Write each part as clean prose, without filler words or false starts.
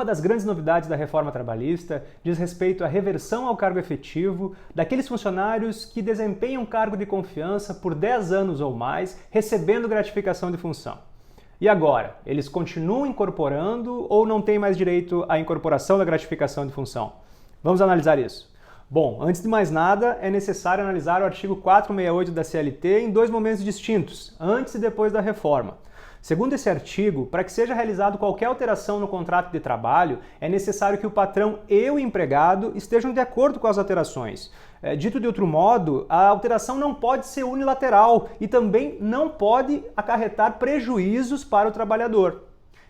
Uma das grandes novidades da reforma trabalhista diz respeito à reversão ao cargo efetivo daqueles funcionários que desempenham cargo de confiança por 10 anos ou mais, recebendo gratificação de função. E agora, eles continuam incorporando ou não têm mais direito à incorporação da gratificação de função? Vamos analisar isso. Bom, antes de mais nada, é necessário analisar o artigo 468 da CLT em dois momentos distintos, antes e depois da reforma. Segundo esse artigo, para que seja realizado qualquer alteração no contrato de trabalho, é necessário que o patrão e o empregado estejam de acordo com as alterações. Dito de outro modo, a alteração não pode ser unilateral e também não pode acarretar prejuízos para o trabalhador.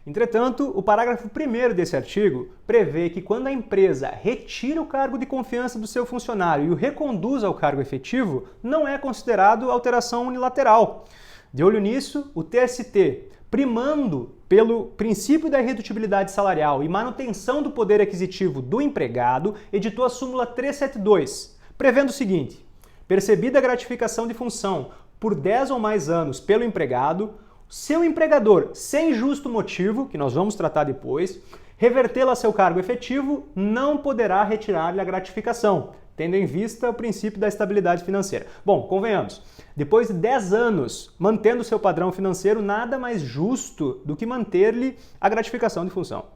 Entretanto, o parágrafo 1º desse artigo prevê que quando a empresa retira o cargo de confiança do seu funcionário e o reconduz ao cargo efetivo, não é considerado alteração unilateral. De olho nisso, o TST, primando pelo princípio da irredutibilidade salarial e manutenção do poder aquisitivo do empregado, editou a súmula 372, prevendo o seguinte: percebida a gratificação de função por 10 ou mais anos pelo empregado, seu empregador, sem justo motivo, que nós vamos tratar depois, revertê-lo a seu cargo efetivo, não poderá retirar-lhe a gratificação, tendo em vista o princípio da estabilidade financeira. Bom, convenhamos, depois de 10 anos mantendo seu padrão financeiro, nada mais justo do que manter-lhe a gratificação de função.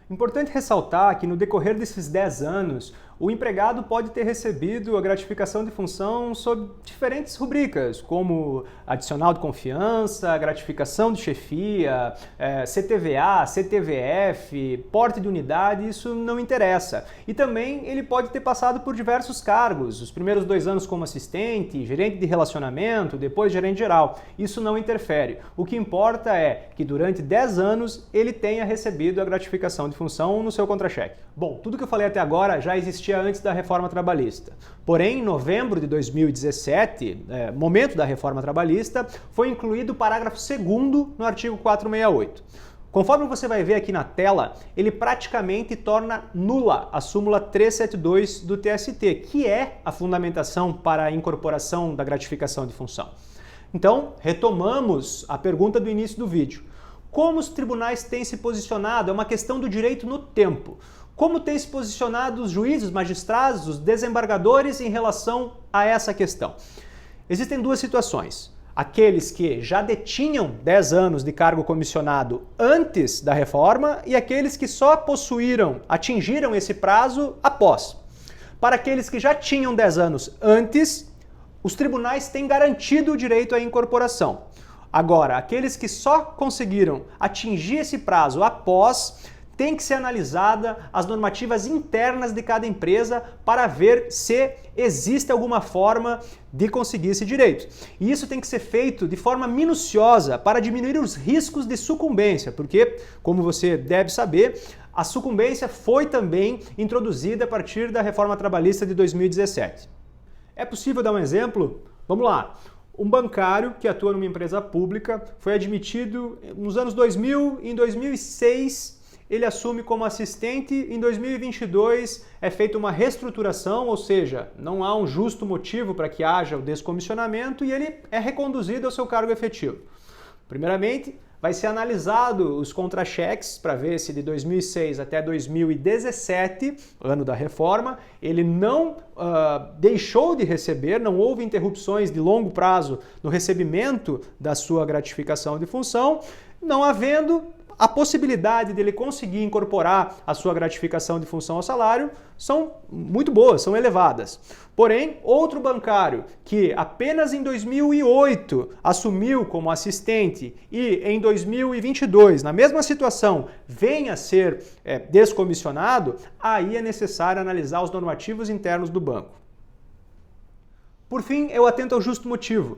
Importante ressaltar que no decorrer desses 10 anos, o empregado pode ter recebido a gratificação de função sob diferentes rubricas, como adicional de confiança, gratificação de chefia, CTVA, CTVF, porte de unidade, isso não interessa. E também ele pode ter passado por diversos cargos, os primeiros 2 anos como assistente, gerente de relacionamento, depois gerente geral. Isso não interfere. O que importa é que durante 10 anos ele tenha recebido a gratificação de função no seu contra-cheque. Bom, tudo que eu falei até agora já existia antes da reforma trabalhista. Porém, em novembro de 2017, momento da reforma trabalhista, foi incluído o parágrafo 2º no artigo 468. Conforme você vai ver aqui na tela, ele praticamente torna nula a súmula 372 do TST, que é a fundamentação para a incorporação da gratificação de função. Então, retomamos a pergunta do início do vídeo. Como os tribunais têm se posicionado? É uma questão do direito no tempo. Como têm se posicionado os juízes, magistrados, os desembargadores em relação a essa questão? Existem duas situações. Aqueles que já detinham 10 anos de cargo comissionado antes da reforma e aqueles que só atingiram esse prazo após. Para aqueles que já tinham 10 anos antes, os tribunais têm garantido o direito à incorporação. Agora, aqueles que só conseguiram atingir esse prazo após, tem que ser analisada as normativas internas de cada empresa para ver se existe alguma forma de conseguir esse direito. E isso tem que ser feito de forma minuciosa para diminuir os riscos de sucumbência, porque, como você deve saber, a sucumbência foi também introduzida a partir da reforma trabalhista de 2017. É possível dar um exemplo? Vamos lá. Um bancário que atua numa empresa pública foi admitido nos anos 2000 e em 2006 ele assume como assistente, em 2022 é feita uma reestruturação, ou seja, não há um justo motivo para que haja o descomissionamento e ele é reconduzido ao seu cargo efetivo. Primeiramente, vai ser analisado os contra-cheques para ver se de 2006 até 2017, ano da reforma, ele não deixou de receber, não houve interrupções de longo prazo no recebimento da sua gratificação de função, não havendo a possibilidade dele conseguir incorporar a sua gratificação de função ao salário são muito boas, são elevadas. Porém, outro bancário que apenas em 2008 assumiu como assistente e em 2022, na mesma situação, venha a ser descomissionado, aí é necessário analisar os normativos internos do banco. Por fim, eu atento ao justo motivo.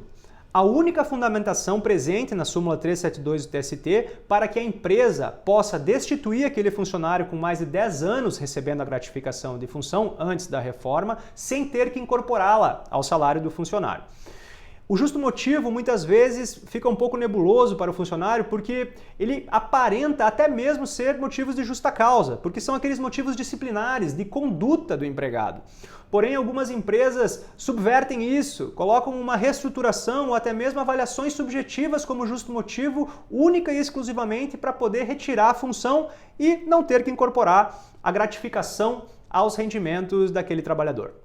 A única fundamentação presente na súmula 372 do TST para que a empresa possa destituir aquele funcionário com mais de 10 anos recebendo a gratificação de função antes da reforma, sem ter que incorporá-la ao salário do funcionário. O justo motivo muitas vezes fica um pouco nebuloso para o funcionário porque ele aparenta até mesmo ser motivos de justa causa, porque são aqueles motivos disciplinares, de conduta do empregado. Porém, algumas empresas subvertem isso, colocam uma reestruturação ou até mesmo avaliações subjetivas como justo motivo, única e exclusivamente para poder retirar a função e não ter que incorporar a gratificação aos rendimentos daquele trabalhador.